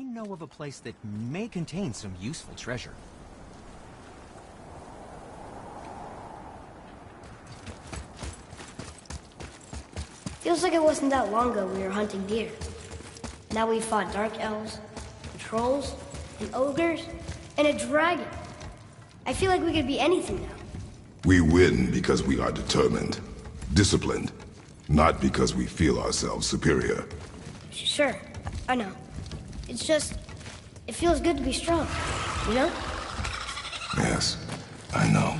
know of a place that may contain some useful treasure. Feels like it wasn't that long ago we were hunting deer. Now we fought dark elves, and trolls, and ogres, and a dragon. I feel like we could be anything now. We win because we are determined, disciplined, not because we feel ourselves superior. Sure, I know. It's just, it feels good to be strong, you know? Yes, I know.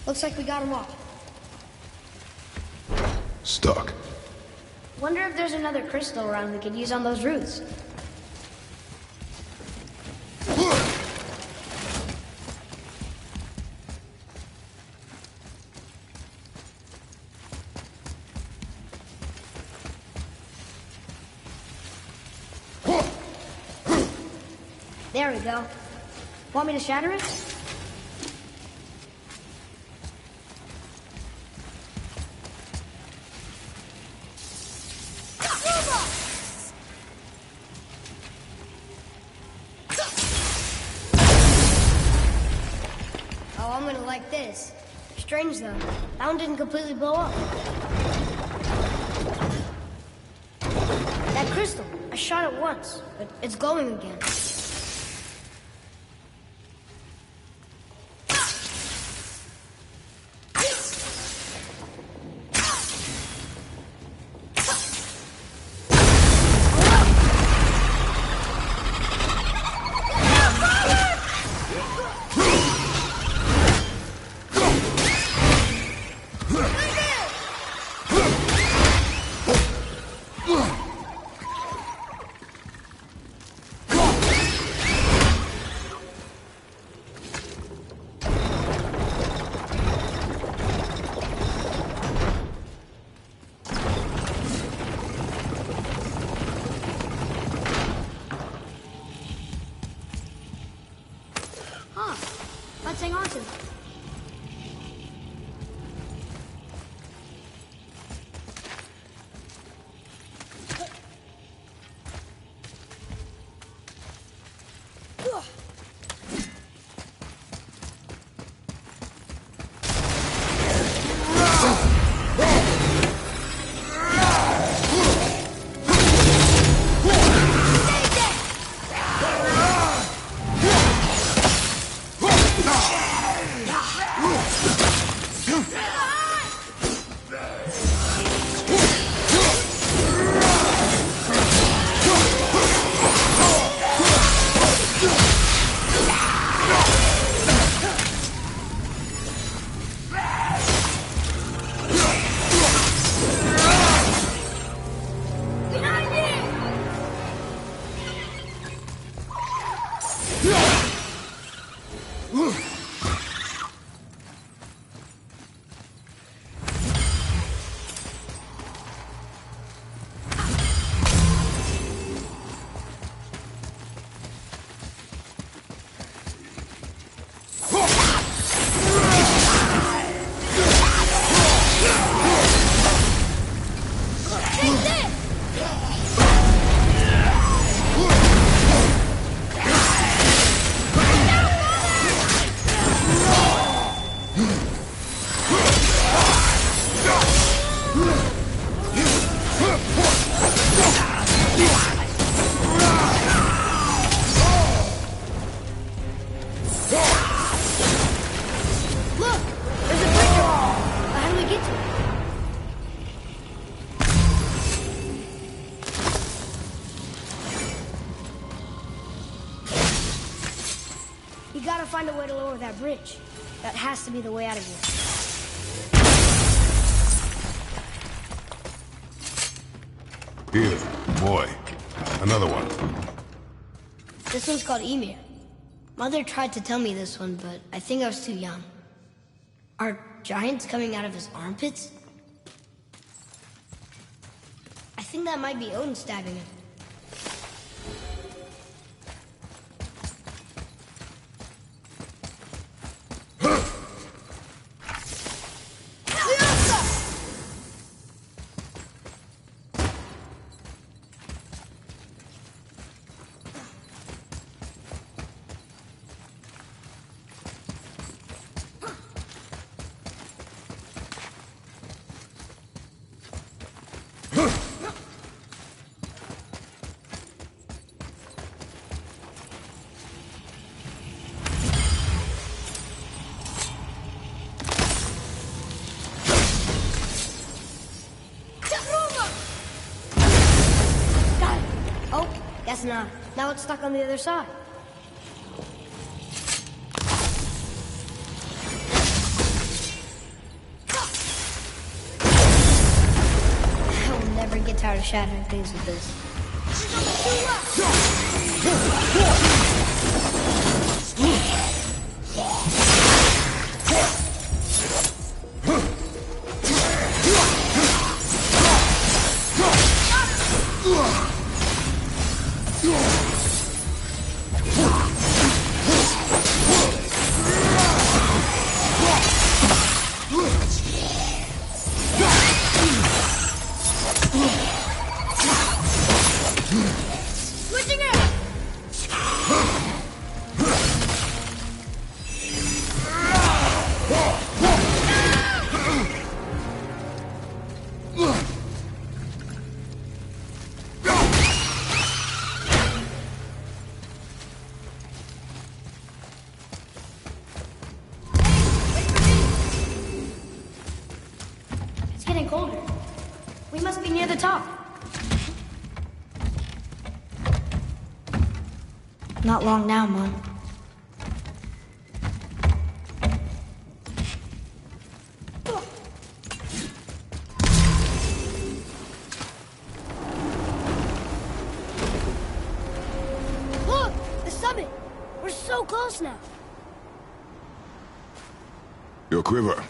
Looks like we got them all. Stuck. Wonder if there's another crystal around we could use on those roots. There we go. Want me to shatter it? Oh, I'm gonna like this. Strange though, that one didn't completely blow up. That crystal, I shot it once, but it's glowing again. Let's hang on to it. You gotta find a way to lower that bridge. That has to be the way out of here. Here, boy. Another one. This one's called Emir. Mother tried to tell me this one, but I think I was too young. Are giants coming out of his armpits? I think that might be Odin stabbing him. Guess not. Now it's stuck on the other side. I will never get tired of shattering things with this. It's getting colder. We must be near the top. Not long now, Mom. Look! The summit! We're so close now. Your quiver.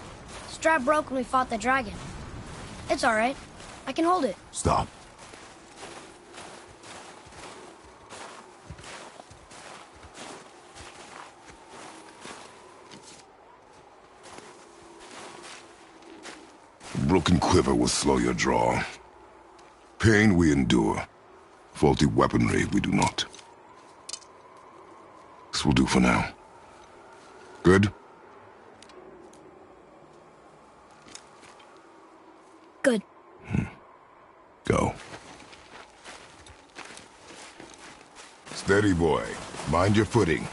Strap broke when we fought the dragon. It's all right. I can hold it. Stop. Broken quiver will slow your draw. Pain we endure. Faulty weaponry we do not. This will do for now. Good? Good. Go. Steady, boy. Mind your footing.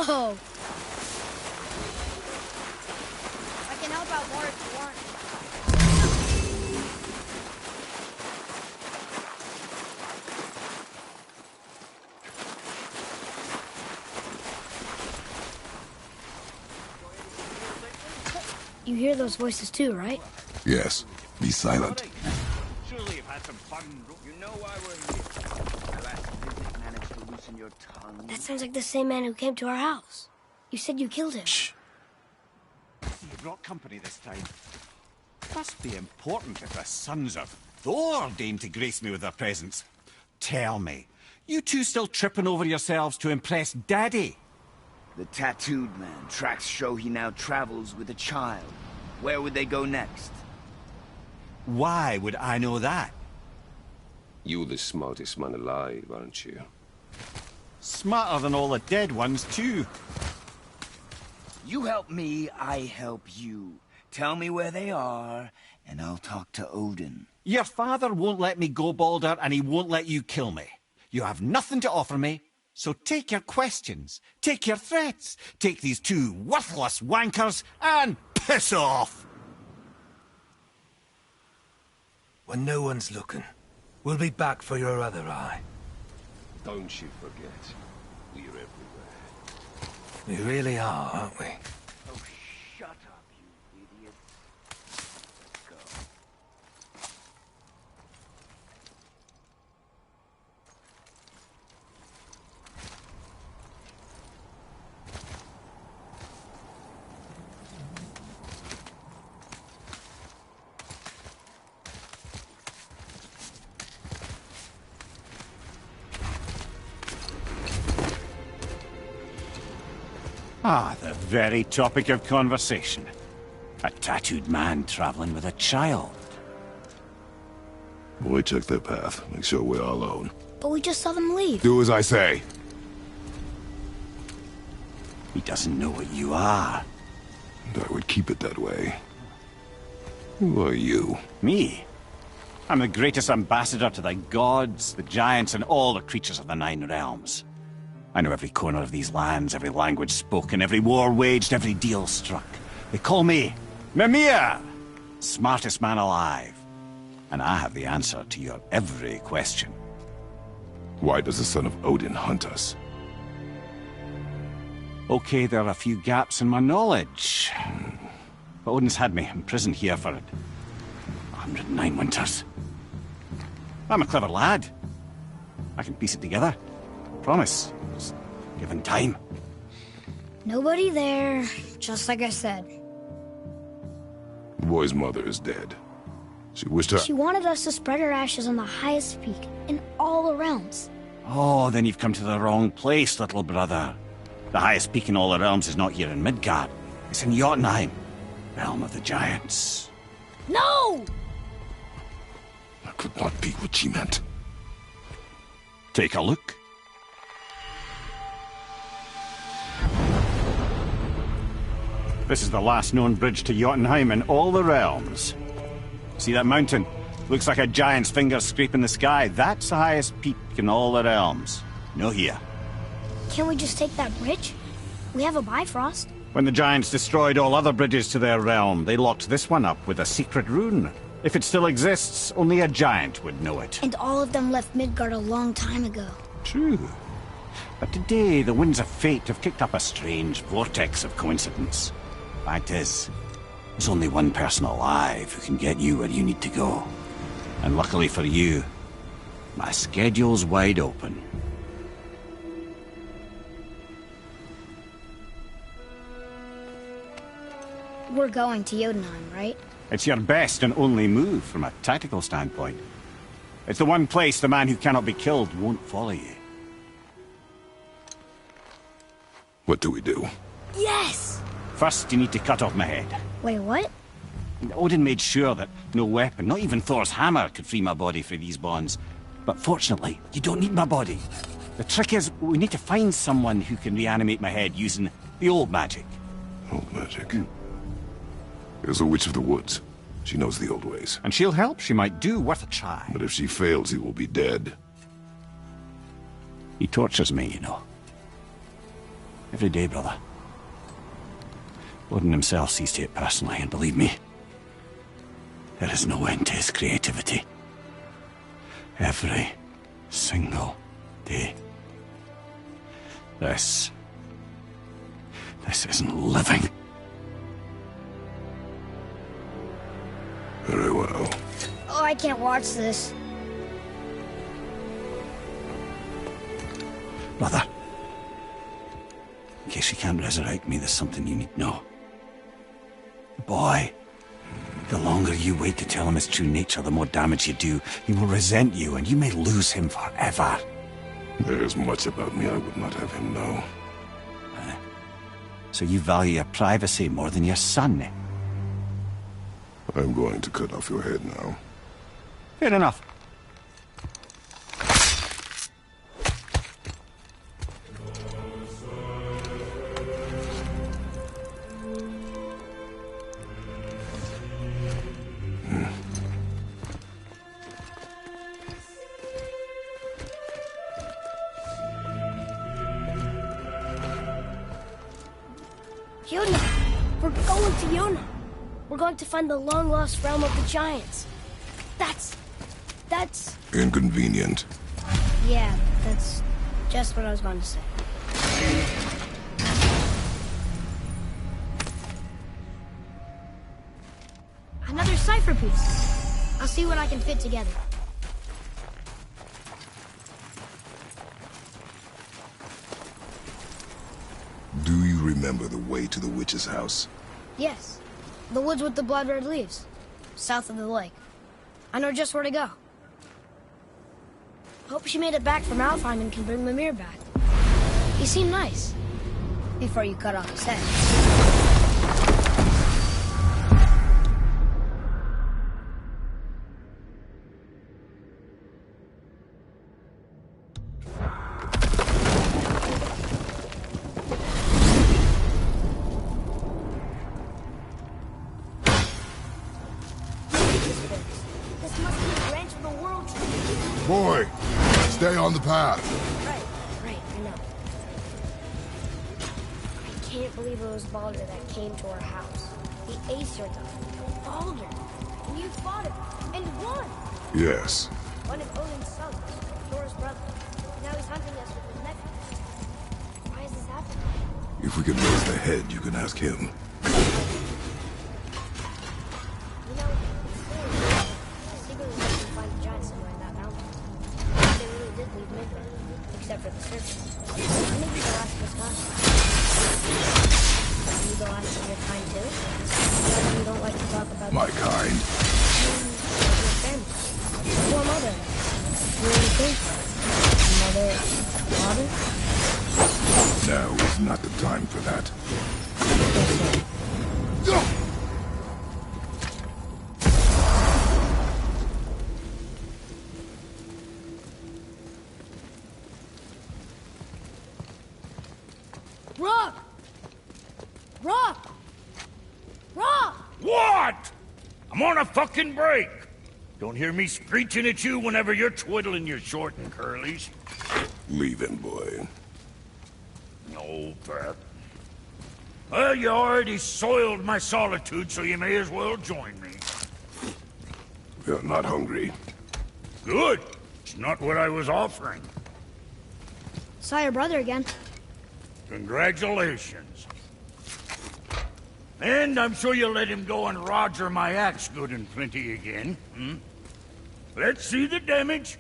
Whoa. I can help out more if you want. You hear those voices too, right? Yes. Be silent. Surely you've had some fun. You know why we're here. My last visit managed to loosen your tongue. That sounds like the same man who came to our house. You said you killed him. Shh. You brought company this time. Must be important if the sons of Thor deign to grace me with their presence. Tell me, you two still tripping over yourselves to impress Daddy? The tattooed man. Tracks show he now travels with a child. Where would they go next? Why would I know that? You're the smartest man alive, aren't you? Smarter than all the dead ones, too. You help me, I help you. Tell me where they are, and I'll talk to Odin. Your father won't let me go, Balder, and he won't let you kill me. You have nothing to offer me, so take your questions, take your threats, take these two worthless wankers, and piss off! When no one's looking, we'll be back for your other eye. Don't you forget, we're everywhere. We really are, aren't we? Oh, shut up, you idiot. Let's go. Ah, the very topic of conversation. A tattooed man traveling with a child. Boy, check their path. Make sure we're all alone. But we just saw them leave. Do as I say. He doesn't know what you are. And I would keep it that way. Who are you? Me? I'm the greatest ambassador to the gods, the giants, and all the creatures of the Nine Realms. I know every corner of these lands, every language spoken, every war waged, every deal struck. They call me Mimir, smartest man alive. And I have the answer to your every question. Why does the son of Odin hunt us? Okay, there are a few gaps in my knowledge. But Odin's had me imprisoned here for 109 winters. I'm a clever lad. I can piece it together. Promise. Just given time. Nobody there, just like I said. The boy's mother is dead. She wished her... She wanted us to spread her ashes on the highest peak in all the realms. Oh, then you've come to the wrong place, little brother. The highest peak in all the realms is not here in Midgard. It's in Jotunheim, realm of the giants. No! That could not be what she meant. Take a look. This is the last known bridge to Jotunheim in all the realms. See that mountain? Looks like a giant's finger scraping the sky. That's the highest peak in all the realms. No here. Can't we just take that bridge? We have a Bifrost. When the giants destroyed all other bridges to their realm, they locked this one up with a secret rune. If it still exists, only a giant would know it. And all of them left Midgard a long time ago. True. But today, the winds of fate have kicked up a strange vortex of coincidence. Fact is, there's only one person alive who can get you where you need to go. And luckily for you, my schedule's wide open. We're going to Jotunheim, right? It's your best and only move from a tactical standpoint. It's the one place the man who cannot be killed won't follow you. What do we do? Yes! First, you need to cut off my head. Wait, what? Odin made sure that no weapon, not even Thor's hammer, could free my body from these bonds. But fortunately, you don't need my body. The trick is, we need to find someone who can reanimate my head using the old magic. Old magic. There's a witch of the woods. She knows the old ways. And she'll help, she might do, worth a try. But if she fails, he will be dead. He tortures me, you know. Every day, brother. Odin himself sees to it personally, and believe me, there is no end to his creativity. Every single day. This isn't living. Very well. Oh, I can't watch this. Brother, in case you can't resurrect me, there's something you need to know. The boy, The longer you wait to tell him his true nature, the more damage you do. He will resent you, and you may lose him forever. There's much about me I would not have him know. So you value your privacy more than your son, eh? I'm going to cut off your head now. Fair enough. Yuna! We're going to Yuna! We're going to find the long-lost realm of the Giants. That's... Inconvenient. Yeah, that's just what I was going to say. Another cipher piece. I'll see what I can fit together. Do you remember the way to the witch's house? Yes. The woods with the blood-red leaves. South of the lake. I know just where to go. Hope she made it back from Alfheim and can bring Mimir back. He seemed nice. Before you cut off his head. This must be a branch of the World Tree. Boy, stay on the path. Right, I know. I can't believe it was Baldur that came to our house. The Aesir died. Baldur. And you fought him. And won. Yes. One of Odin's sons. Thor's brother. Now he's hunting us with his nephews. Why is this happening? If we can raise the head, you can ask him. You know, I secretly think we find the giants somewhere in that mountain. They really did leave Midgard, except for the serpents. I think they'll ask us not. You go ask your kind too? Why you don't like to talk about My kind. your family? Your mother? Who do you think? Mother? Father? Now is not the time for that. Rock! Rock! Rock! What? I'm on a fucking break. Don't hear me screeching at you whenever you're twiddling your short and curlies. Leave him, boy. No, Pat. Well, you already soiled my solitude, so you may as well join me. We are not hungry. Good. It's not what I was offering. Saw your brother again. Congratulations. And I'm sure you'll let him go and roger my axe good and plenty again. Hmm? Let's see the damage.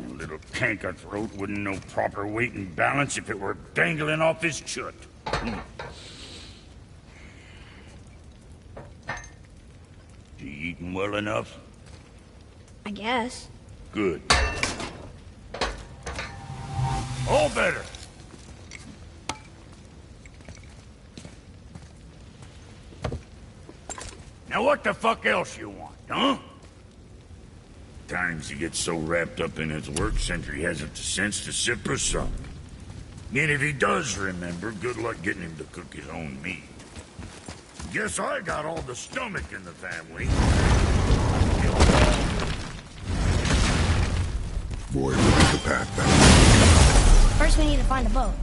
Little canker throat wouldn't know proper weight and balance if it were dangling off his chut. You eating well enough? I guess. Good. All better. Now what the fuck else you want, huh? Times he gets so wrapped up in his work, Sentry hasn't the sense to sip or sup. And if he does remember, good luck getting him to cook his own meat. Guess I got all the stomach in the family. Boy, look at the path back. First we need to find a boat.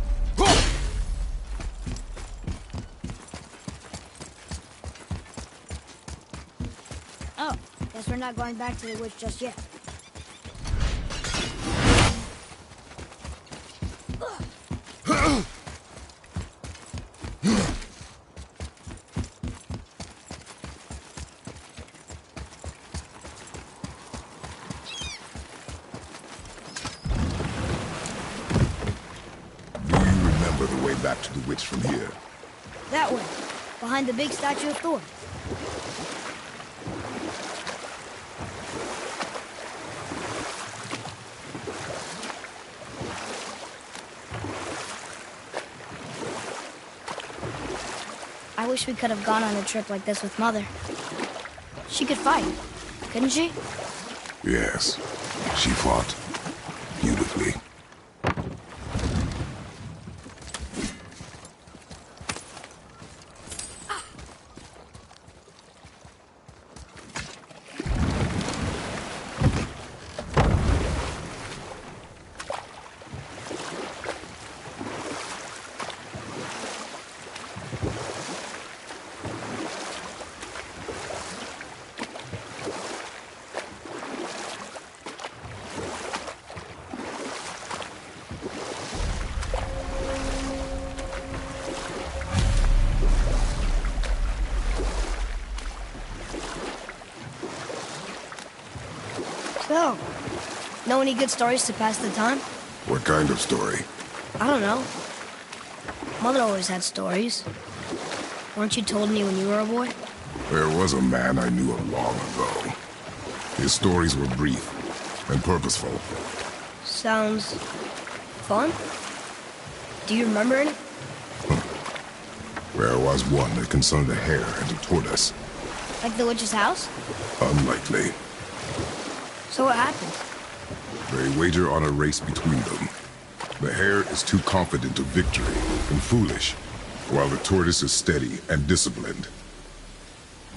Oh, guess we're not going back to the witch just yet. remember the way back to the witch from here. That way, behind the big statue of Thor. I wish we could have gone on a trip like this with Mother. She could fight, couldn't she? Yes, she fought beautifully. So, know any good stories to pass the time? What kind of story? I don't know. Mother always had stories. Weren't you told me when you were a boy? There was a man I knew of long ago. His stories were brief and purposeful. Sounds fun. Do you remember any? There was one that concerned a hare and a tortoise. Like the witch's house? Unlikely. So what happened? They wager on a race between them. The hare is too confident of victory and foolish, while the tortoise is steady and disciplined.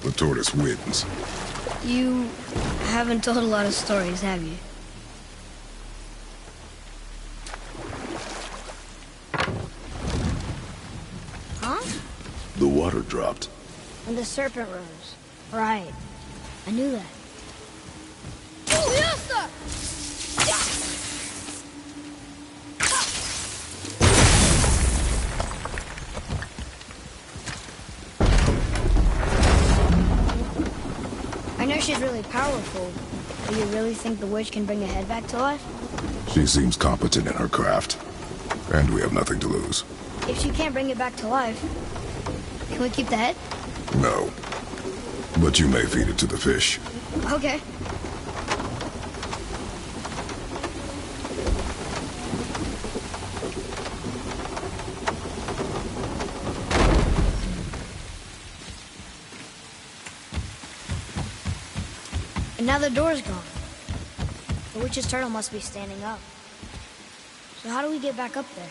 The tortoise wins. You haven't told a lot of stories, have you? Huh? The water dropped. And the serpent rose. Right. I knew that. I know she's really powerful, but you really think the witch can bring a head back to life? She seems competent in her craft, and we have nothing to lose. If she can't bring it back to life, can we keep the head? No. But you may feed it to the fish. Okay. And now the door's gone. The witch's turtle must be standing up. So how do we get back up there?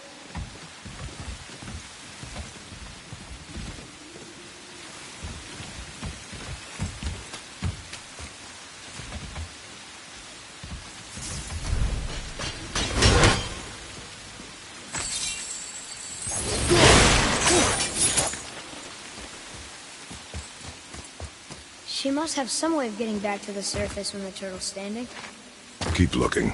She must have some way of getting back to the surface when the turtle's standing. Keep looking.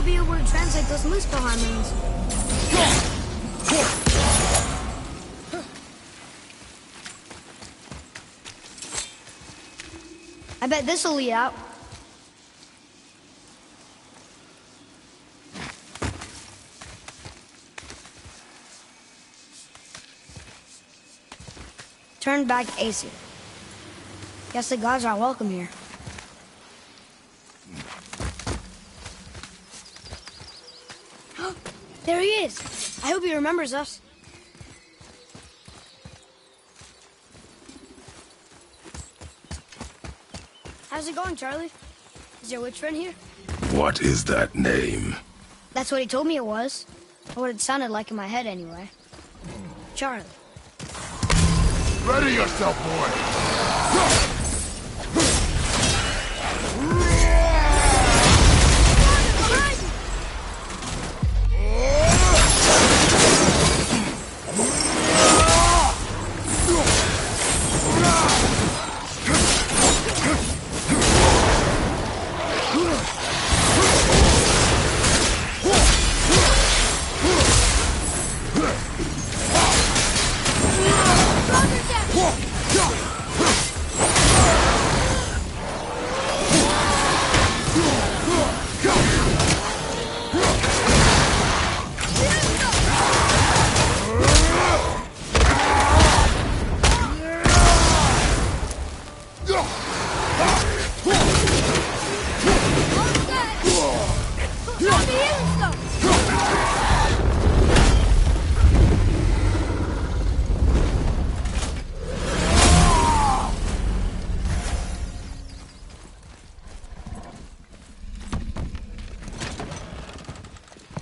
we'll be able to translate those Muspelheim runes. I bet this'll lead out. Turn back Aesir. Guess the gods aren't welcome here. There he is! I hope he remembers us. How's it going, Charlie? Is your witch friend here? What is that name? That's what he told me it was. Or what it sounded like in my head, anyway. Charlie. Ready yourself, boy!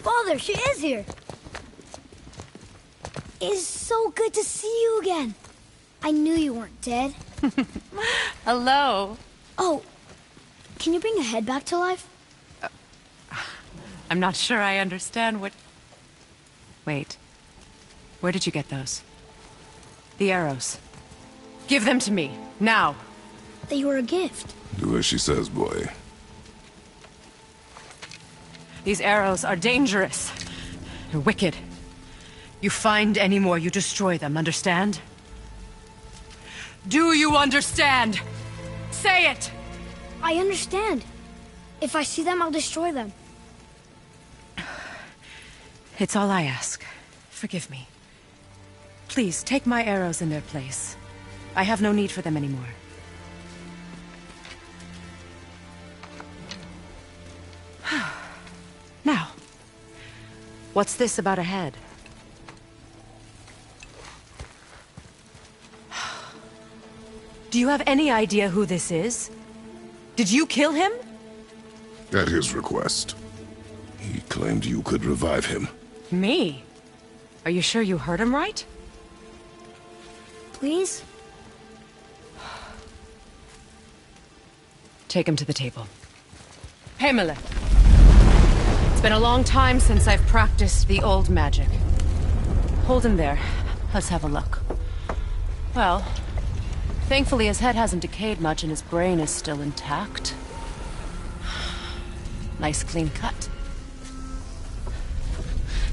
Father, she is here. It is so good to see you again. I knew you weren't dead. Hello. Oh, can you bring a head back to life? I'm not sure I understand what... Wait. Where did you get those? The arrows. Give them to me, now. They were a gift. Do as she says, boy. These arrows are dangerous. They're wicked. You find any more, you destroy them, understand? Do you understand? Say it! I understand. If I see them, I'll destroy them. It's all I ask. Forgive me. Please, take my arrows in their place. I have no need for them anymore. Now, what's this about a head? Do you have any idea who this is? Did you kill him? At his request. He claimed you could revive him. Me? Are you sure you heard him right? Please? Take him to the table. Pamela! It's been a long time since I've practiced the old magic. Hold him there. Let's have a look. Well, thankfully his head hasn't decayed much and his brain is still intact. Nice clean cut.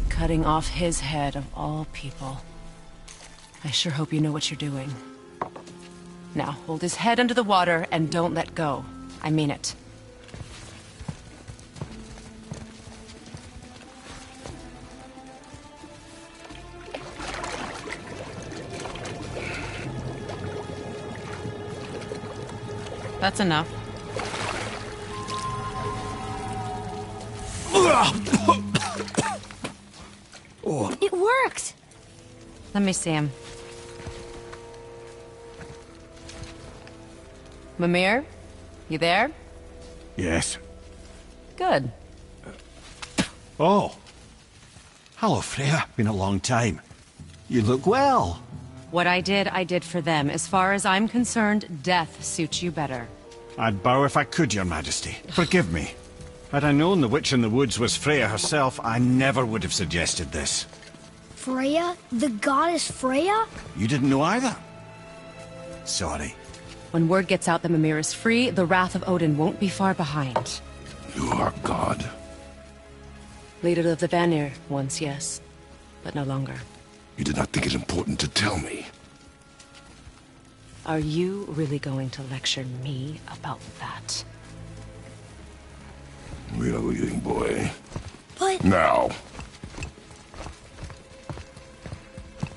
Cutting off his head of all people. I sure hope you know what you're doing. Now, hold his head under the water and don't let go. I mean it. That's enough. It worked! Let me see him. Mimir? You there? Yes. Good. Oh. Hello, Freya. Been a long time. You look well. What I did for them. As far as I'm concerned, death suits you better. I'd bow if I could, Your Majesty. Forgive me. Had I known the witch in the woods was Freya herself, I never would have suggested this. Freya? The goddess Freya? You didn't know either? Sorry. When word gets out that Mimir is free, the wrath of Odin won't be far behind. You are God. Leader of the Vanir, once, yes. But no longer. You did not think it important to tell me. Are you really going to lecture me about that? We are leaving, boy. But... Now.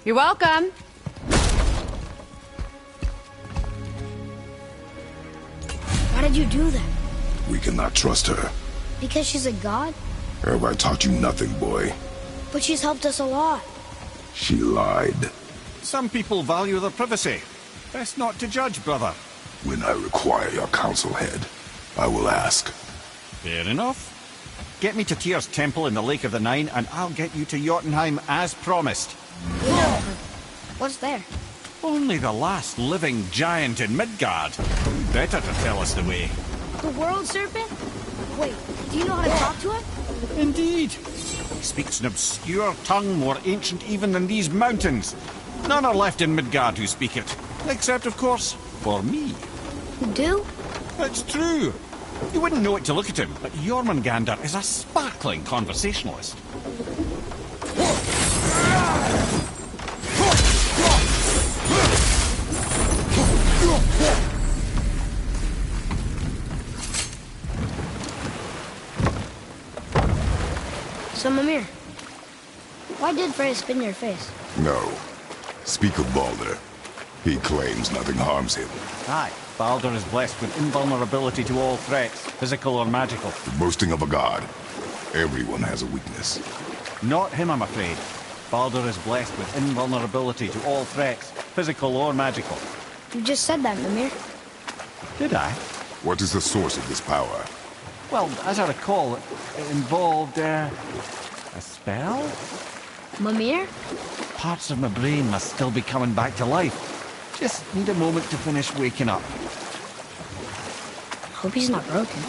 You're welcome. Why did you do that? We cannot trust her. Because she's a god? Have I taught you nothing, boy? But she's helped us a lot. She lied. Some people value their privacy. Best not to judge, brother. When I require your council head, I will ask. Fair enough. Get me to Tyr's temple in the Lake of the Nine, and I'll get you to Jotunheim as promised. Yeah. What's there? Only the last living giant in Midgard. Who better to tell us the way? The world serpent? Wait, do you know how to talk to him? Indeed. He speaks an obscure tongue more ancient even than these mountains. None are left in Midgard who speak it. Except, of course, for me. You do? It's true. You wouldn't know it to look at him, but Jormungandr is a sparkling conversationalist. So, Mimir, why did Freya spin your face? No. Speak of Baldur. He claims nothing harms him. Aye, Baldur is blessed with invulnerability to all threats, physical or magical. The boasting of a god. Everyone has a weakness. Not him, I'm afraid. Baldur is blessed with invulnerability to all threats, physical or magical. You just said that, Mimir. Did I? What is the source of this power? Well, as I recall, it involved, a spell? Mimir? Parts of my brain must still be coming back to life. Just need a moment to finish waking up. Hope he's not broken.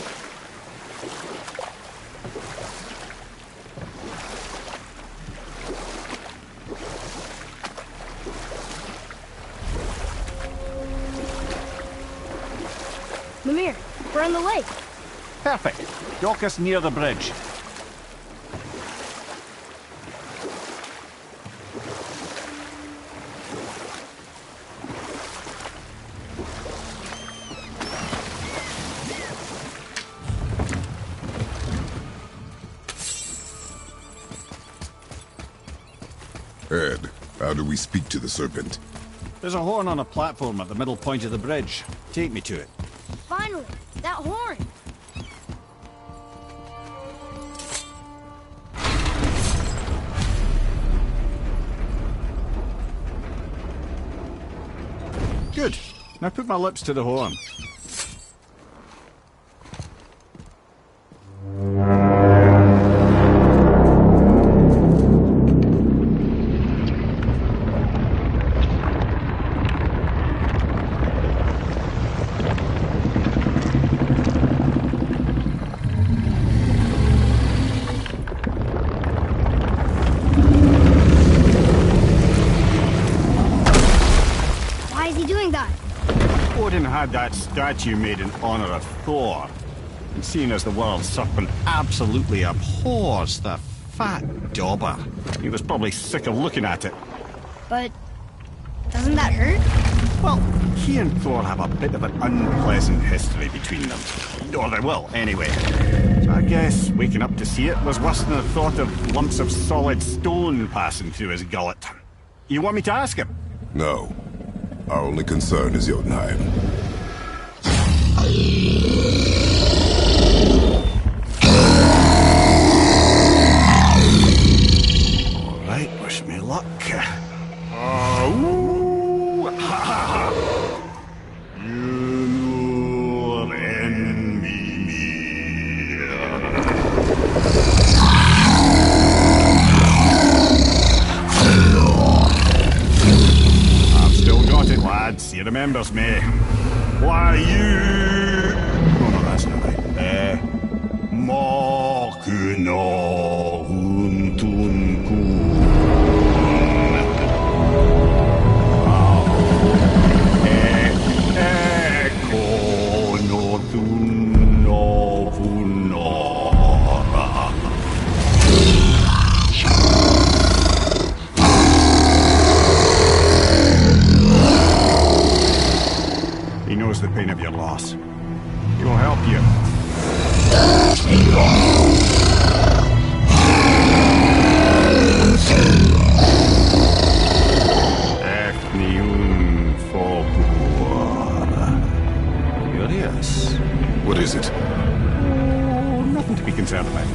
Mimir, we're on the lake. Perfect. Dock us near the bridge. Ed, how do we speak to the serpent? There's a horn on a platform at the middle point of the bridge. Take me to it. Finally, that horn. Good. Now put my lips to the horn. Odin had that statue made in honor of Thor. And seeing as the world serpent absolutely abhors the fat dauber, he was probably sick of looking at it. But doesn't that hurt? Well, he and Thor have a bit of an unpleasant history between them. Or they will, anyway. So I guess waking up to see it was worse than the thought of lumps of solid stone passing through his gullet. You want me to ask him? No. Our only concern is Jotunheim. All right, wish me luck. Your enemy. I've still got it, lads. He remembers me. Why you? Oh no, that's not right. Makuna huntunku. Curious. What is it? Oh, nothing to be concerned about.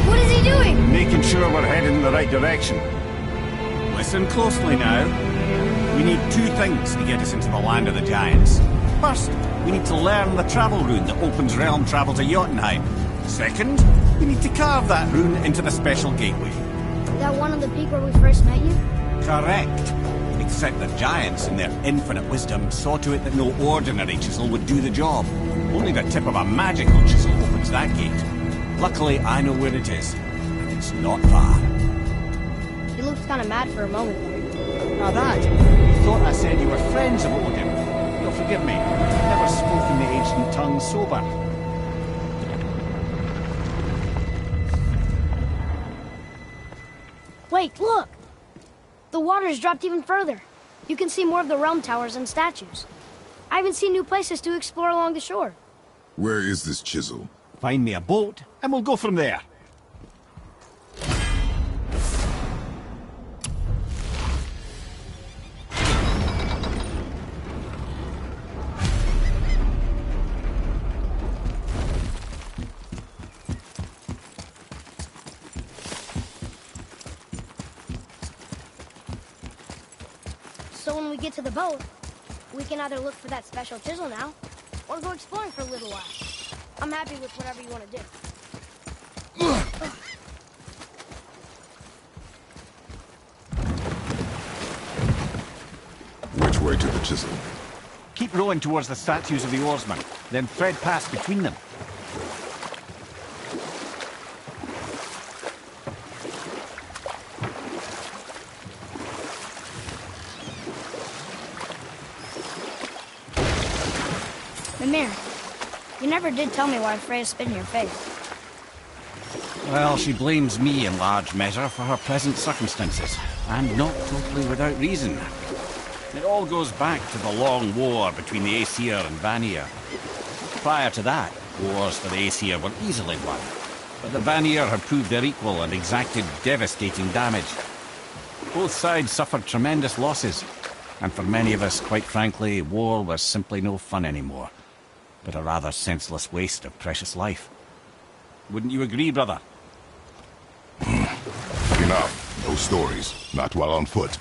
What is he doing? Making sure we're headed in the right direction. Listen closely now. We need two things to get us into the land of the Giants. First, we need to learn the travel rune that opens realm travel to Jotunheim. Second, we need to carve that rune into the special gateway. Is that one on the peak where we first met you? Correct. Except the Giants, in their infinite wisdom, saw to it that no ordinary chisel would do the job. Only the tip of a magical chisel opens that gate. Luckily, I know where it is, and it's not far. You looked kind of mad for a moment there. Now that, you thought I said you were friends of Odin. You'll forgive me. I've never spoken the ancient tongue sober. Wait, look! The water's dropped even further. You can see more of the realm towers and statues. I even see new places to explore along the shore. Where is this chisel? Find me a boat, and we'll go from there. So when we get to the boat, we can either look for that special chisel now, or go exploring for a little while. I'm happy with whatever you want to do. Which way to the chisel? Keep rowing towards the statues of the oarsmen, then thread past between them. Mimir, you never did tell me why Freya spit in your face. Well, she blames me in large measure for her present circumstances, and not totally without reason. It all goes back to the long war between the Aesir and Vanir. Prior to that, wars for the Aesir were easily won, but the Vanir had proved their equal and exacted devastating damage. Both sides suffered tremendous losses, and for many of us, quite frankly, war was simply no fun anymore, but a rather senseless waste of precious life. Wouldn't you agree, brother? Enough. No stories. Not while on foot.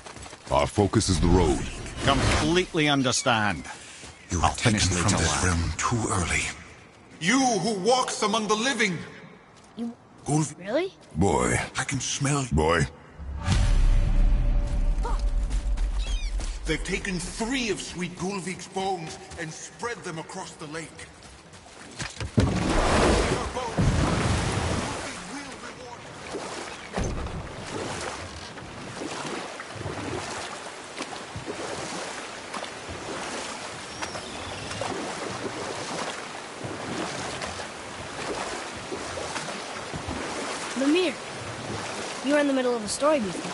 Our focus is the road. Completely understand. You I'll were finish taken later from this on. realm too early. You who walks among the living. You... Gulv, Really? Boy. I can smell... Boy. They've taken 3 of Sweet Gulvik's bones and spread them across the lake. Your bones. Gulvik will reward you. Mimir, you were in the middle of a story before.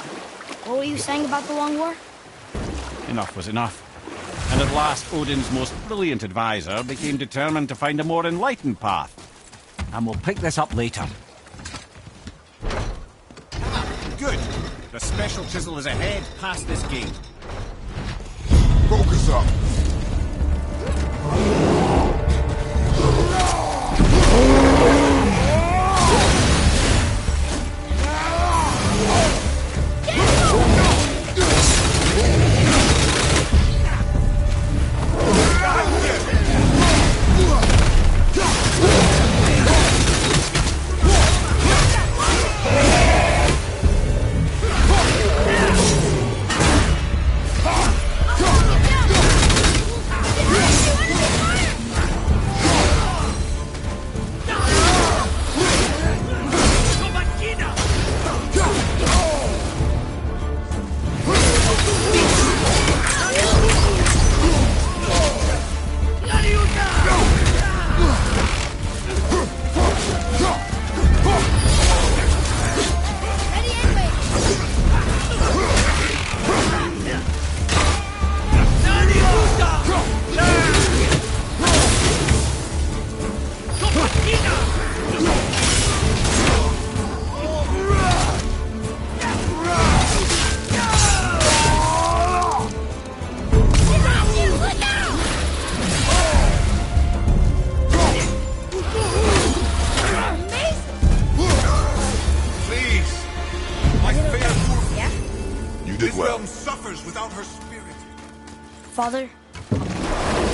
What were you saying about the Long War? Enough was enough. And at last, Odin's most brilliant advisor became determined to find a more enlightened path. And we'll pick this up later. Good. The special chisel is ahead, past this gate. Focus up. of her spirit. Father,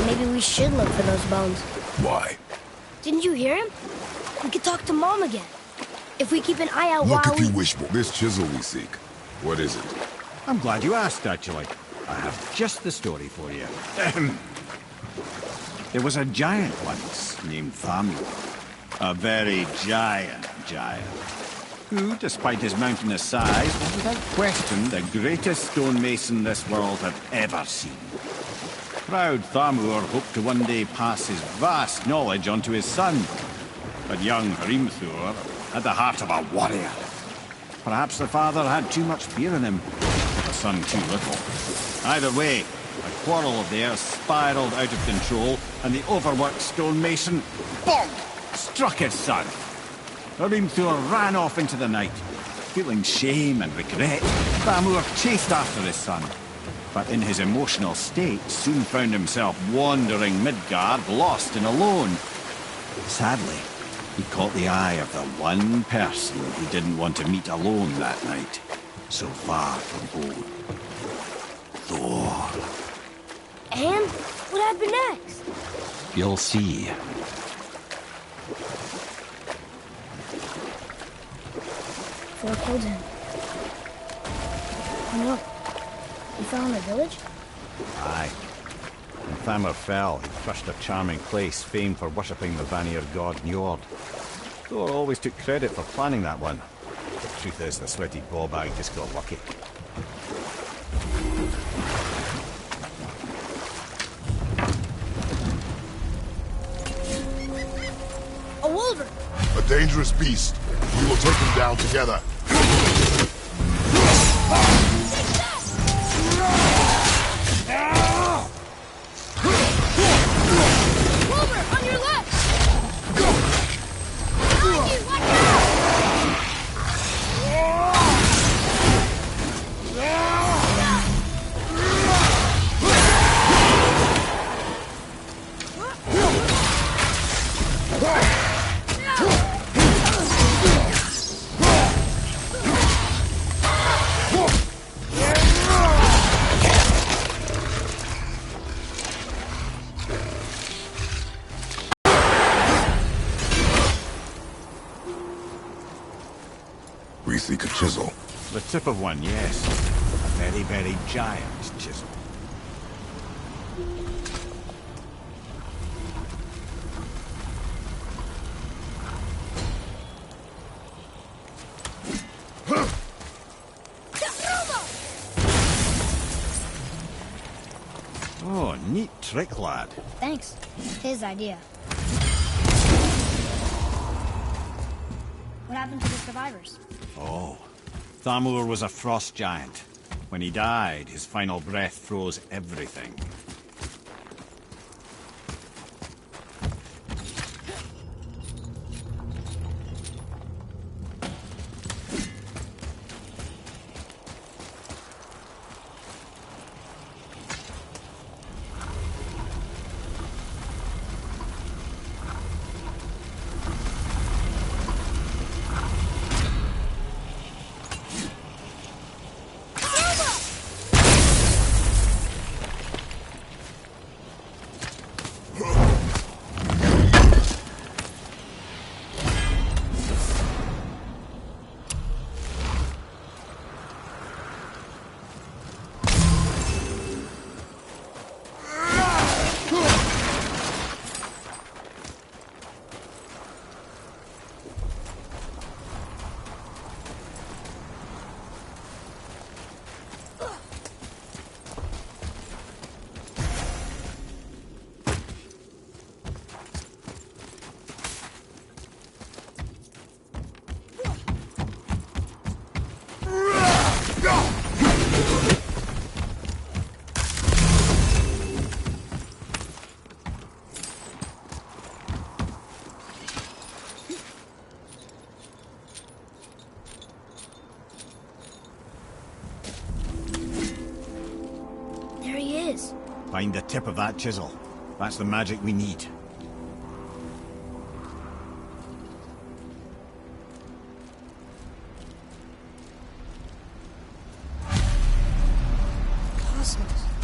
maybe we should look for those bones. Why? Didn't you hear him? We could talk to Mom again. If we keep an eye out Look while if you wish, boy. This chisel we seek. What is it? I'm glad you asked, actually. I have just the story for you. There was a giant once named Thamur. A very giant, who, despite his mountainous size, was without question the greatest stonemason this world had ever seen. Proud Thamur hoped to one day pass his vast knowledge on to his son. But young Hrimthur had the heart of a warrior. Perhaps the father had too much fear in him, the son too little. Either way, a quarrel of theirs spiraled out of control, and the overworked stonemason, bonk, struck his son. Hrimthur ran off into the night. Feeling shame and regret, Thamur chased after his son. But in his emotional state, soon found himself wandering Midgard, lost and alone. Sadly, he caught the eye of the one person he didn't want to meet alone that night, so far from home. Thor. And what happened next? You'll see. Thor killed him. Oh no. He fell in the village? Aye. When Thamur fell, he crushed a charming place famed for worshipping the Vanir god Njord. Thor always took credit for planning that one. The truth is, the sweaty ballbag just got lucky. A wolverine! A dangerous beast. We will take him down together. Wolver, on your left! Behind you, watch out! We seek a chisel. The tip of one, yes. A very, very giant chisel. Oh, neat trick, lad. Thanks. His idea. What happened to the survivors? Oh, Thamur was a frost giant. When he died, his final breath froze everything. Find the tip of that chisel. That's the magic we need.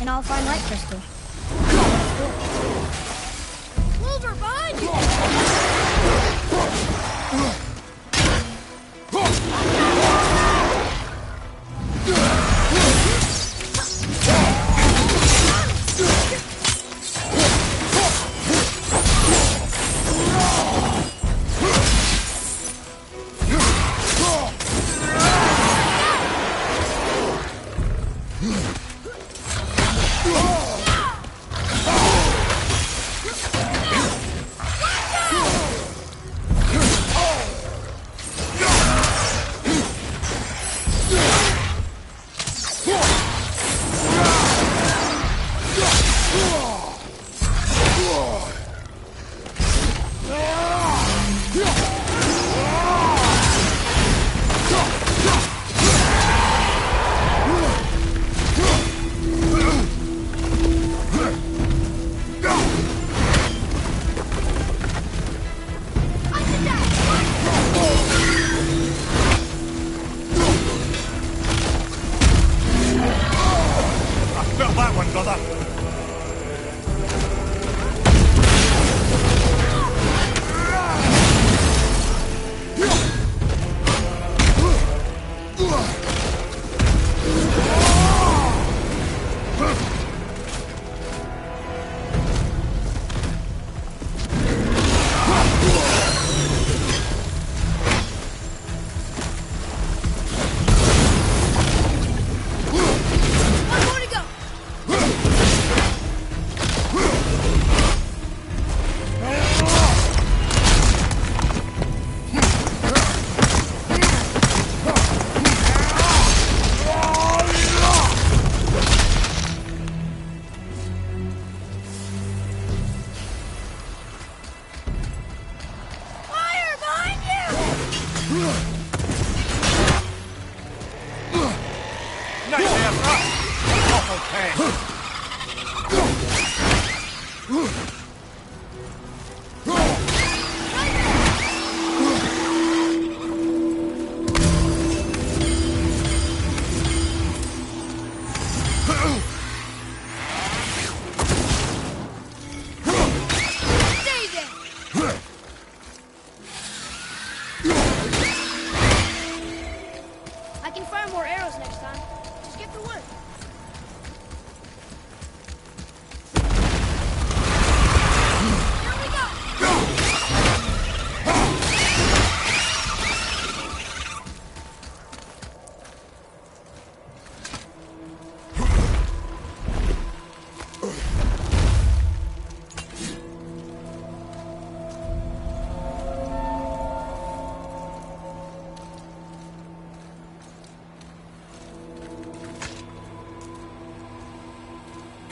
and I'll find light crystal. Wolver, behind you!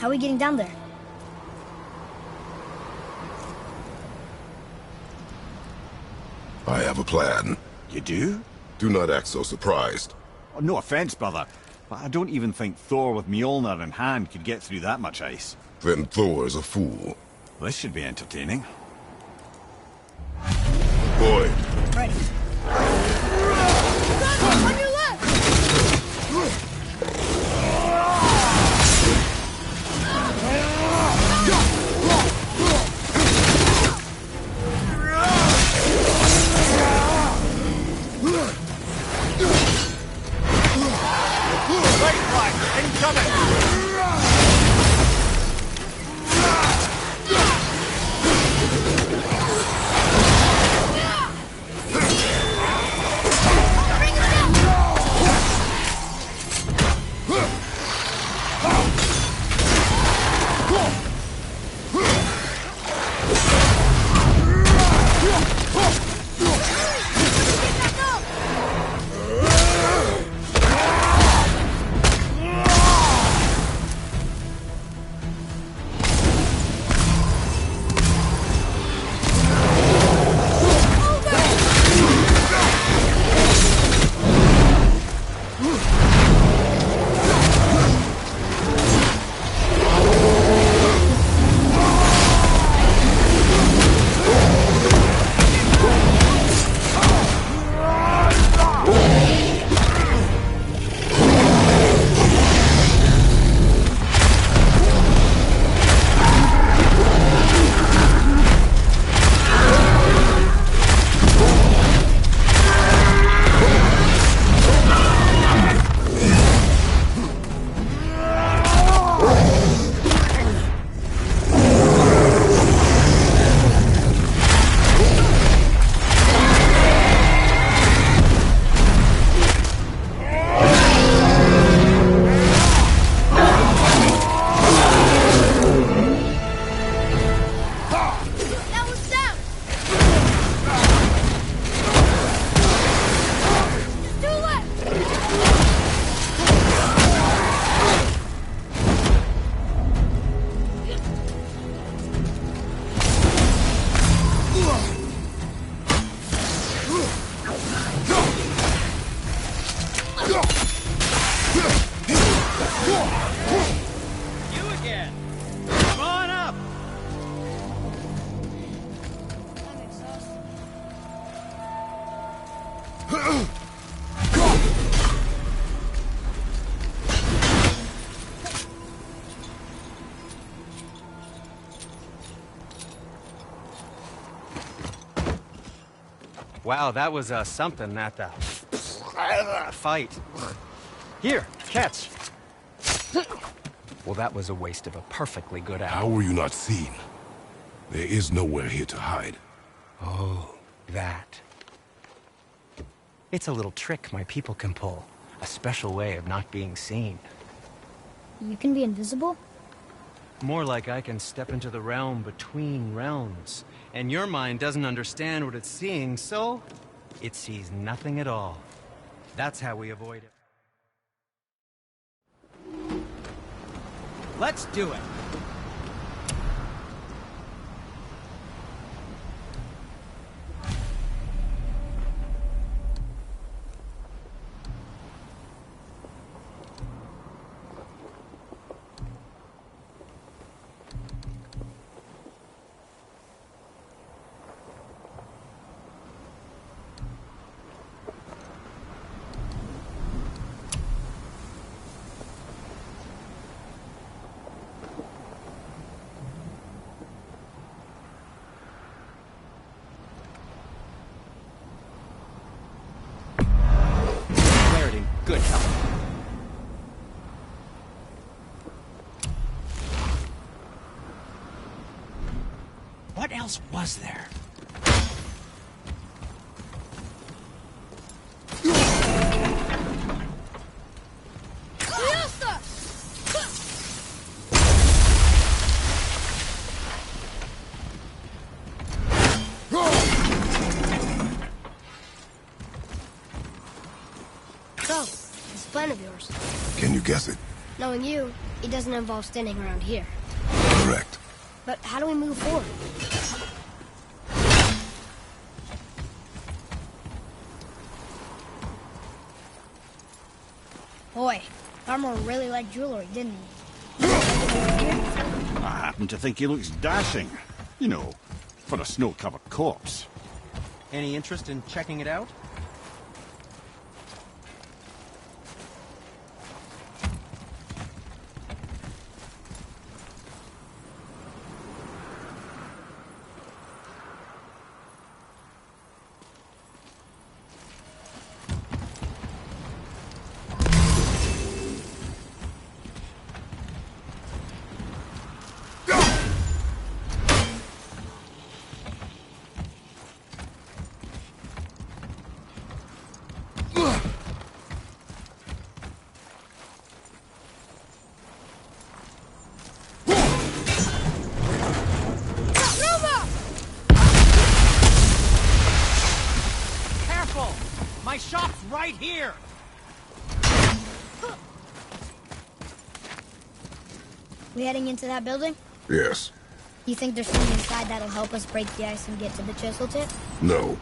How are we getting down there? I have a plan. You do? Do not act so surprised. Oh, no offense, brother, but I don't even think Thor with Mjolnir in hand could get through that much ice. Then Thor is a fool. This should be entertaining. Boy. Ready. On your left! Wow, that was something at the fight. Here, catch. Well, that was a waste of a perfectly good How hour. were you not seen? There is nowhere here to hide. Oh, that. It's a little trick my people can pull. A special way of not being seen. You can be invisible? More like I can step into the realm between realms. And your mind doesn't understand what it's seeing, so it sees nothing at all. That's how we avoid it. Let's do it! Good health. What else was there? So, this plan of yours. Can you guess it? Knowing you, it doesn't involve standing around here. Correct. But how do we move forward? Boy, Armor really liked jewelry, didn't he? I happen to think he looks dashing. You know, for a snow-covered corpse. Any interest in checking it out? My shop's right here! We heading into that building? Yes. You think there's something inside that'll help us break the ice and get to the chisel tip? No.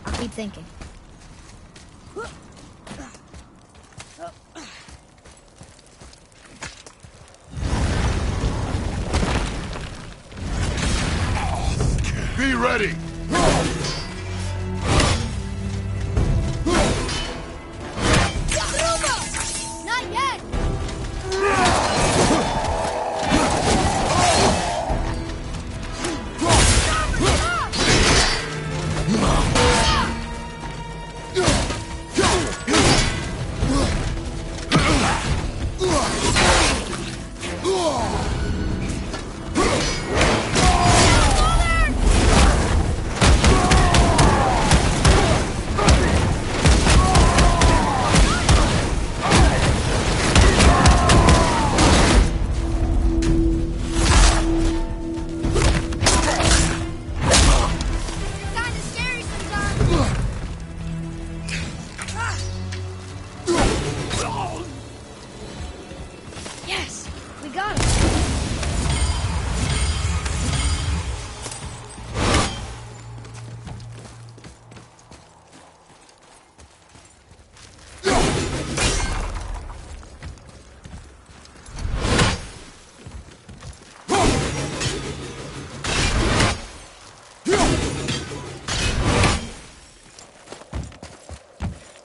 I'll keep thinking. Be ready! Not yet! Kinda scary sometimes.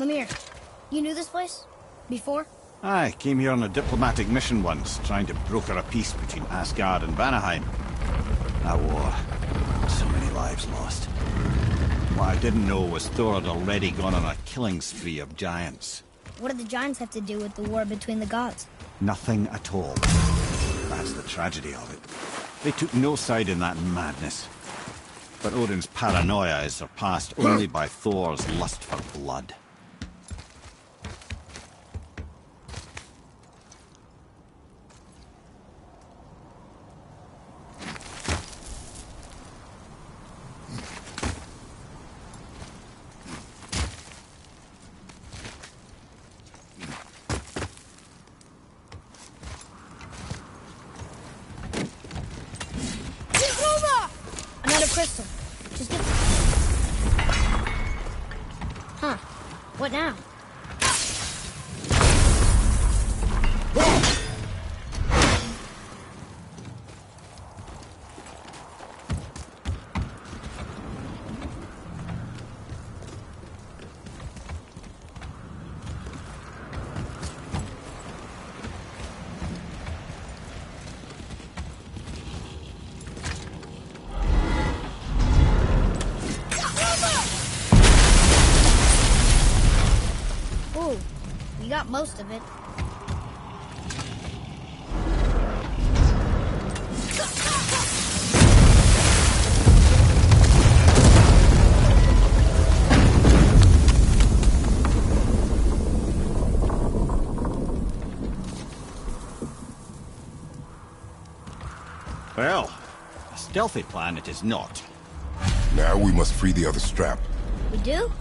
Come here. You knew this place? Before? I came here on a diplomatic mission once, trying to broker a peace between Asgard and Vanaheim. That war. So many lives lost. What I didn't know was Thor had already gone on a killing spree of giants. What did the giants have to do with the war between the gods? Nothing at all. That's the tragedy of it. They took no side in that madness. But Odin's paranoia is surpassed only by Thor's lust for blood. Another crystal. Just get... Huh. What now? Ooh, you got most of it. Well, a stealthy plan it is not. Now we must free the other strap. We do?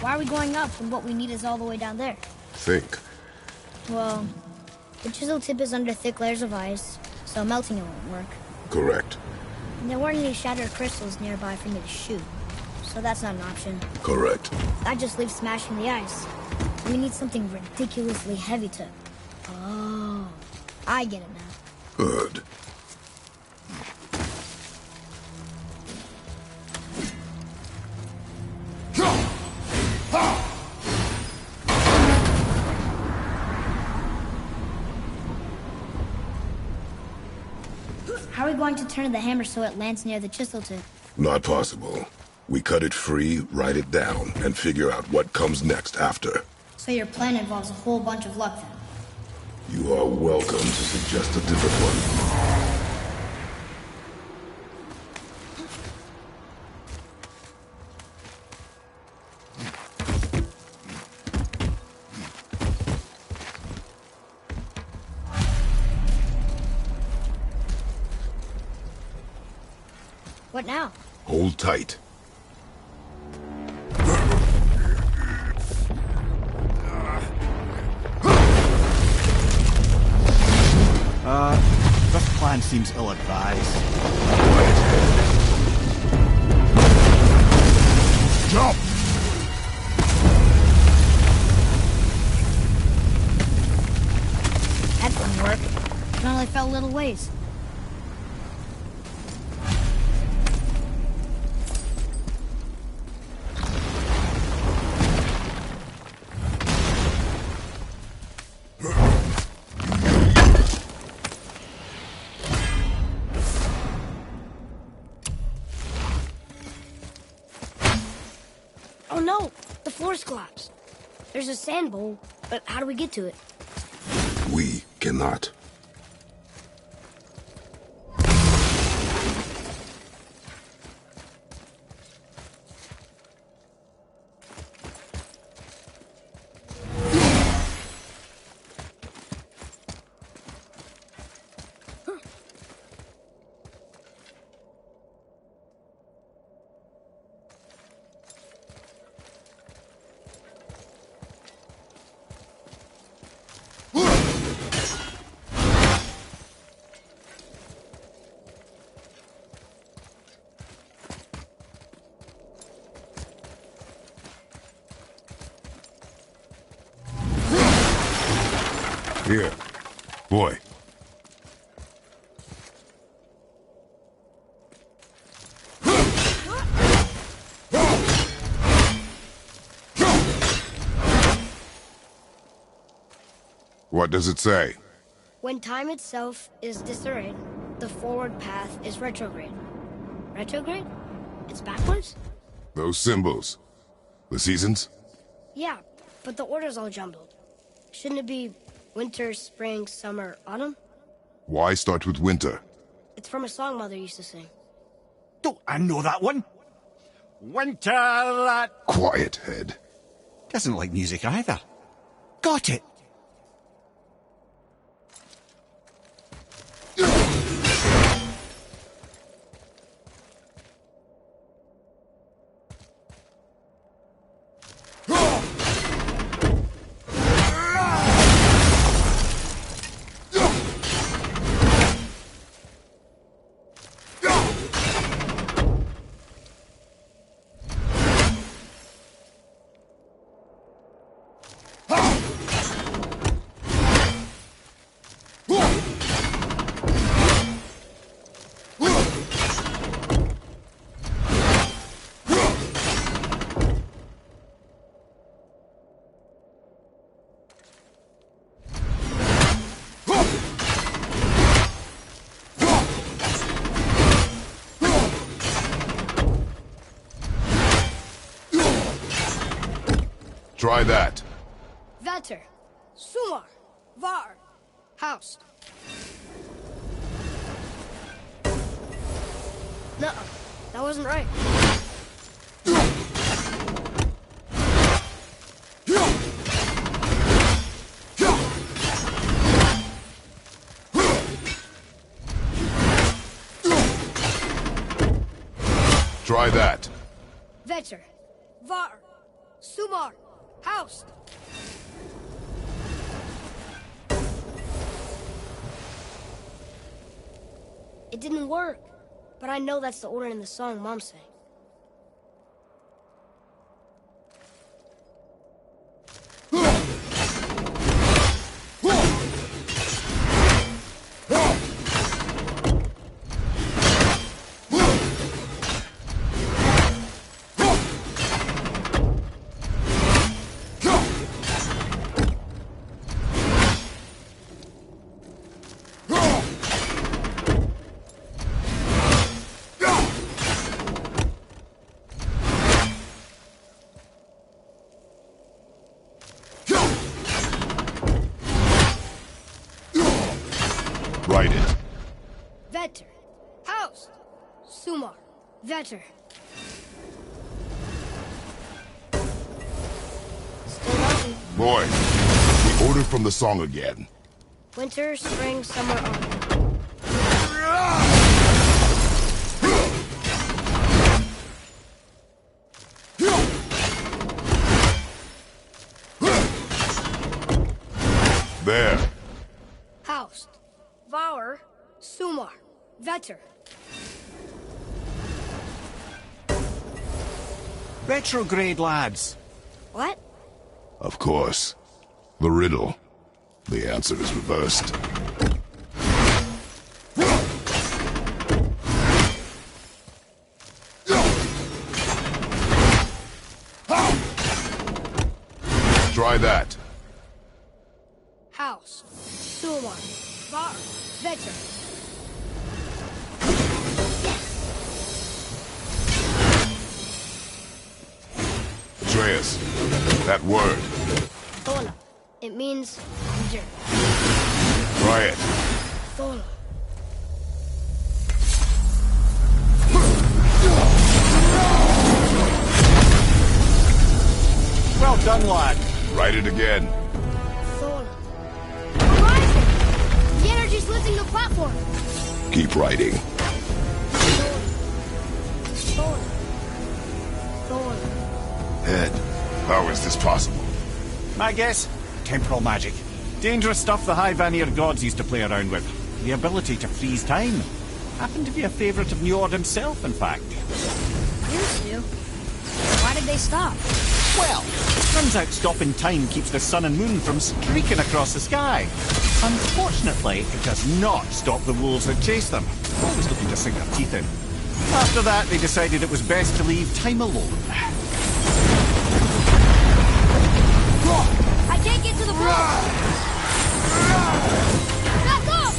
Why are we going up when what we need is all the way down there? Think. Well, the chisel tip is under thick layers of ice, so melting it won't work. Correct. And there weren't any shattered crystals nearby for me to shoot, so that's not an option. Correct. That just leaves smashing the ice. We need something ridiculously heavy to... Oh, I get it now. Good. How are we going to turn the hammer so it lands near the chisel tip? Not possible. We cut it free, write it down, and figure out what comes next after. So your plan involves a whole bunch of luck then? You are welcome to suggest a different one. What now? Hold tight. This plan seems ill-advised. Jump! That didn't work. It only fell a little ways. Oh no! The floor's collapsed. There's a sand bowl, but how do we get to it? We cannot. Here, boy. What does it say? When time itself is disarrayed, the forward path is retrograde. Retrograde? It's backwards? Those symbols. The seasons? Yeah, but the order's all jumbled. Shouldn't it be winter, spring, summer, autumn? Why start with winter? It's from a song Mother used to sing. Don't I know that one? Winter that... Quiet, Head. Doesn't like music either. Got it. Try that. Vetter, Sumar, Var, House. Nuh-uh, that wasn't right. Try that. Vetter, Var, Sumar, House. It didn't work, but I know that's the order in the song Mom sang. Write it. Vetter, House, Sumar, Vetter. Still nothing. Boy, the order from the song again. Winter, spring, summer, autumn. There. House, Vour, Sumar, Vetter. Retrograde, lads. What? Of course. The riddle. The answer is reversed. Try that. House, Sumar, Var, Vetter. Atreus, that word. Thola. It means endure. Try it. Thola. Well done, lad. Write it again. Thola. Horizon! The energy's lifting the platform. Keep writing. Thola. Thola. Head, how is this possible? My guess? Temporal magic. Dangerous stuff the High Vanir gods used to play around with. The ability to freeze time. Happened to be a favourite of Njord himself, in fact. Used to. Why did they stop? Well, turns out stopping time keeps the sun and moon from streaking across the sky. Unfortunately, it does not stop the wolves that chase them. Always looking to sink their teeth in. After that, they decided it was best to leave time alone. I can't get to the ball! Back off!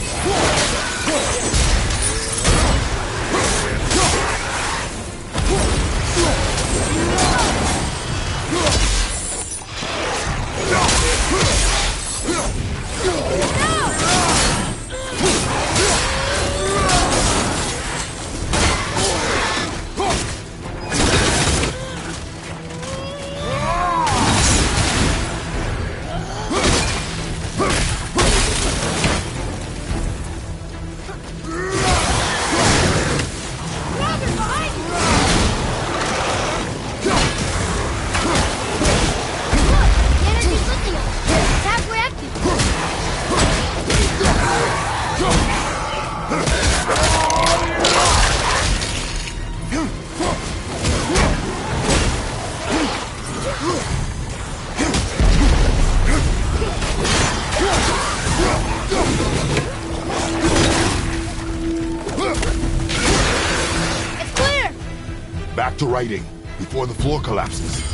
Back to writing, before the floor collapses.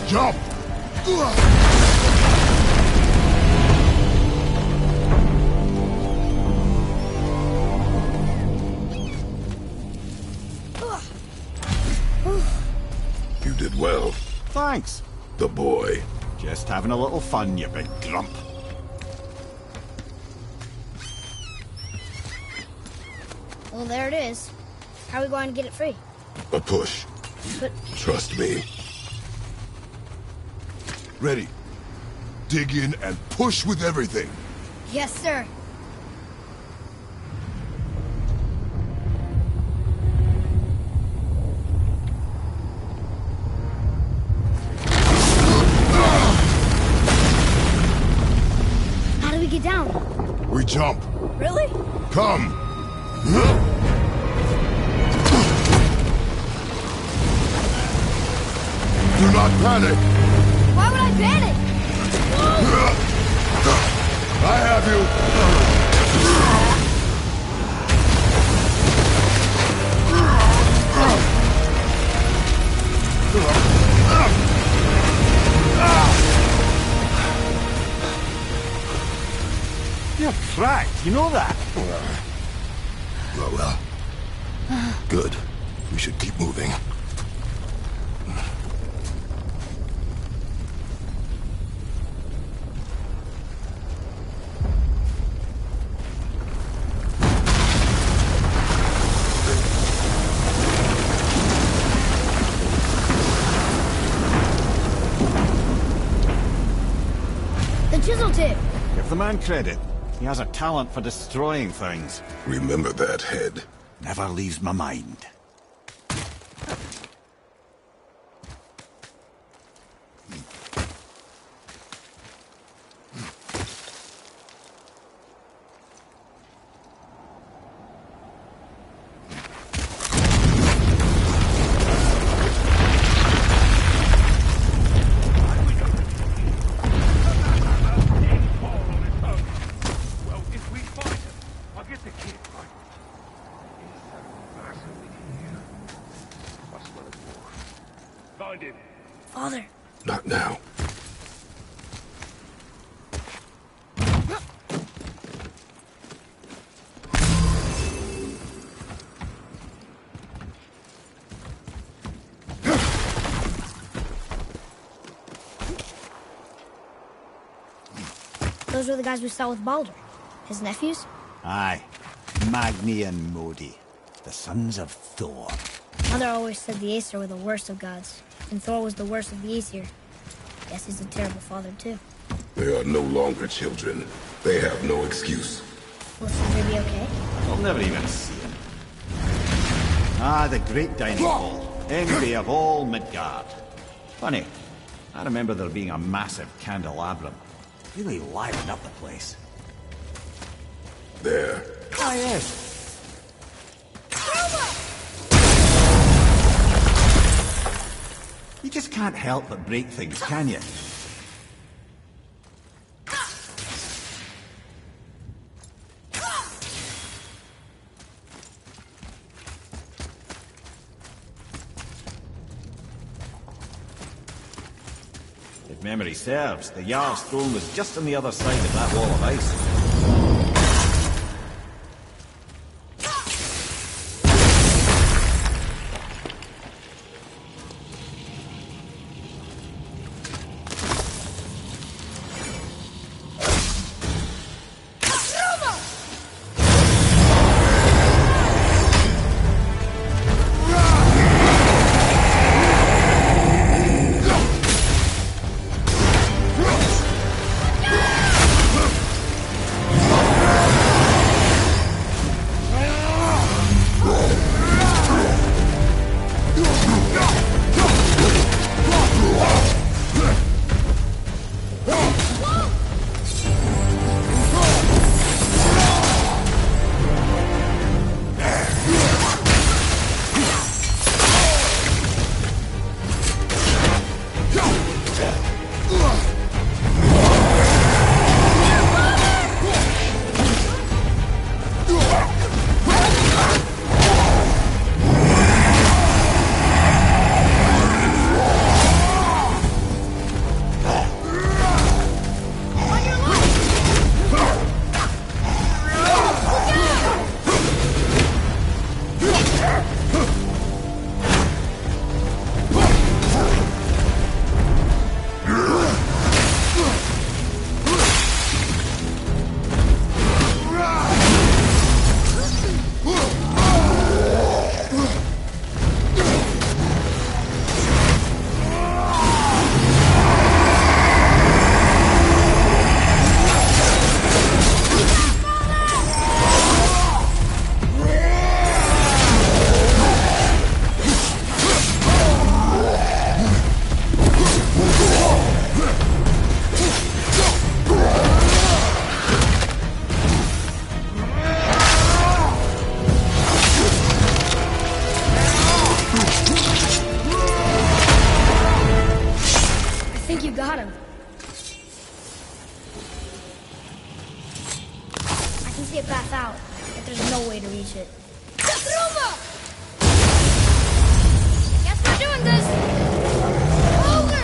Jump! well. Thanks. The boy. Just having a little fun, you big grump. Well, there it is. How are we going to get it free? A push. But Trust me. Ready. Dig in and push with everything. yes, sir. How do we get down? We jump. Really? Come. Do not panic. Why would I panic? I have you. You're cracked, you know that? Well. Good. We should keep moving. The chisel tip. Give the man credit. He has a talent for destroying things. Remember that head. Never leaves my mind. Well, if we find him, I'll get the kid, right? Find him. Father. Not now. Those were the guys we saw with Baldur. His nephews? Aye. Magni and Modi. The sons of Thor. Mother always said the Aesir were the worst of gods, and Thor was the worst of the Aesir. Guess he's a terrible father, too. They are no longer children. They have no excuse. Will Sindri be okay? We'll never even see him. Ah, the great dining hall. Envy of all Midgard. Funny, I remember there being a massive candelabrum. Really livened up the place. There. Ah, yes. You just can't help but break things, can you? If memory serves, the Jarl's throne was just on the other side of that wall of ice. reach it. Guess we're doing this! Over!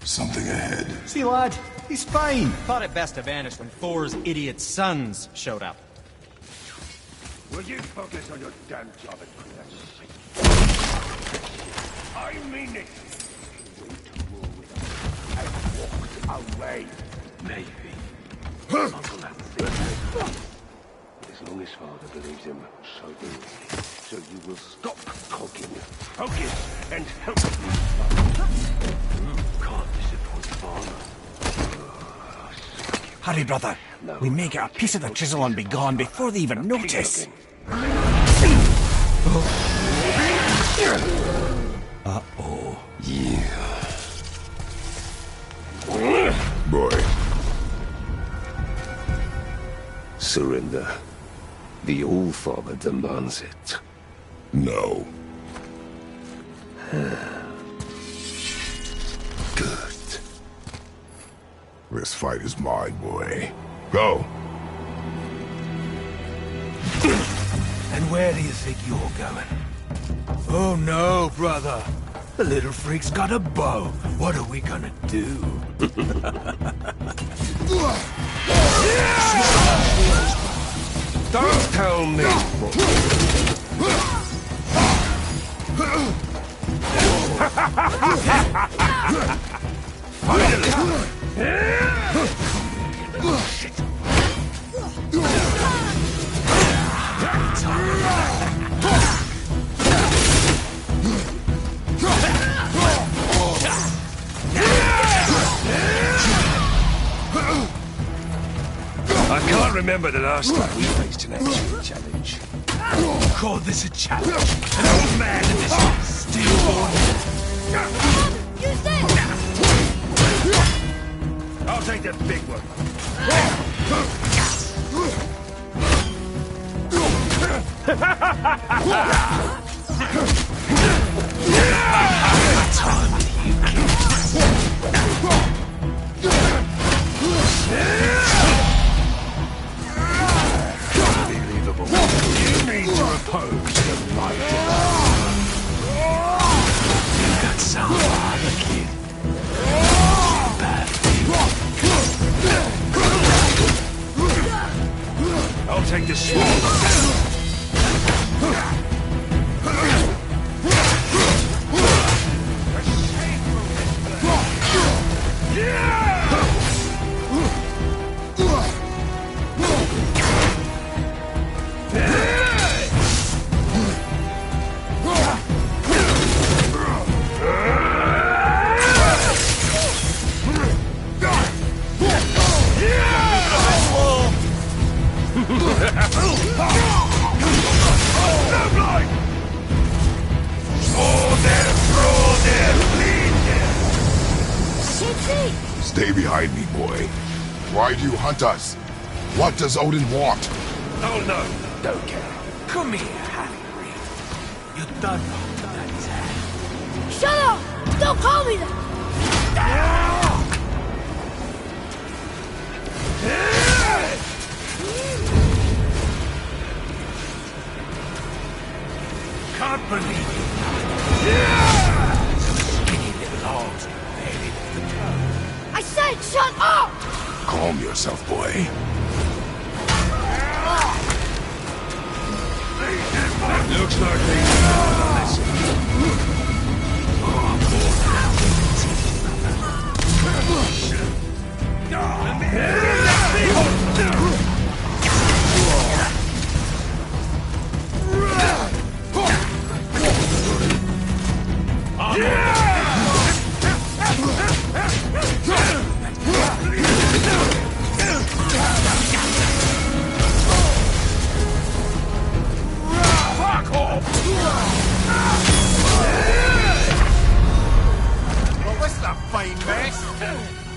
Something ahead. See, lad, he's fine. Thought it best to vanish when Thor's idiot sons showed up. Will you focus on your damn job and quit that shit? I mean it. You went to war with us and walked away. Maybe. Uncle has things. As long as father believes him, so do we. So you will stop talking, focus, and help me. You can't disappoint father. Hurry, brother. No. We may get a piece of the chisel and be gone before they even notice. Uh-oh. Yeah. Boy. Surrender. The All-Father demands it. No. Good. This fight is mine, boy. Go. And where do you think you're going? Oh no, brother. The little freak's got a bow. What are we gonna do? Don't tell me! I can't remember the last time we faced an actual challenge. You call this a challenge? An old man and this stillborn... Use this! I'll take the big one. Unbelievable. You need to oppose the light. to swallow. Stay behind me, boy. Why do you hunt us? What does Odin want? Oh no, don't care. Come here, Harry. You done wrong, that is Harry. Shut up! Don't call me that! Can't believe it. Skinny little hogs buried in the toe. I said shut up! Calm yourself, boy. Looks like they learned a lesson. Well, this is a fine mess.